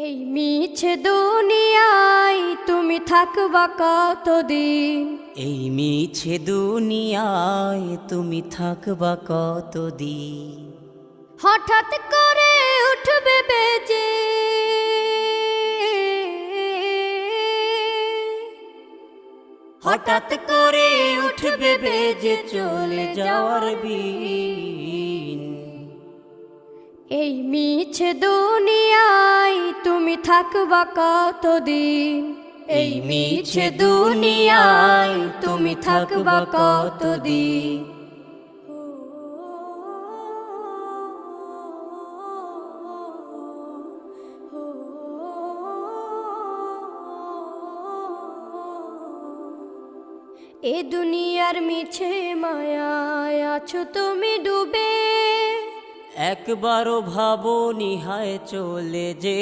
এই মিছে দুনিয়ায় তুমি থাকবা কতদিন? এই মিছে দুনিয়ায় তুমি থাকবা কতদিন? হঠাৎ করে উঠবে বেজে হঠাৎ করে উঠবে বেজে চলে যাওয়ার বিন। এই মিছে দুনিয়ায় তুমি থাকবা কতদিন? এই মিছে দুনিয়ায় তুমি থাকবা কতদিন? এ দুনিয়ার মিছে মায়ায় আছো তুমি ডুবে, একবারও ভাবো নিহায় চলে যে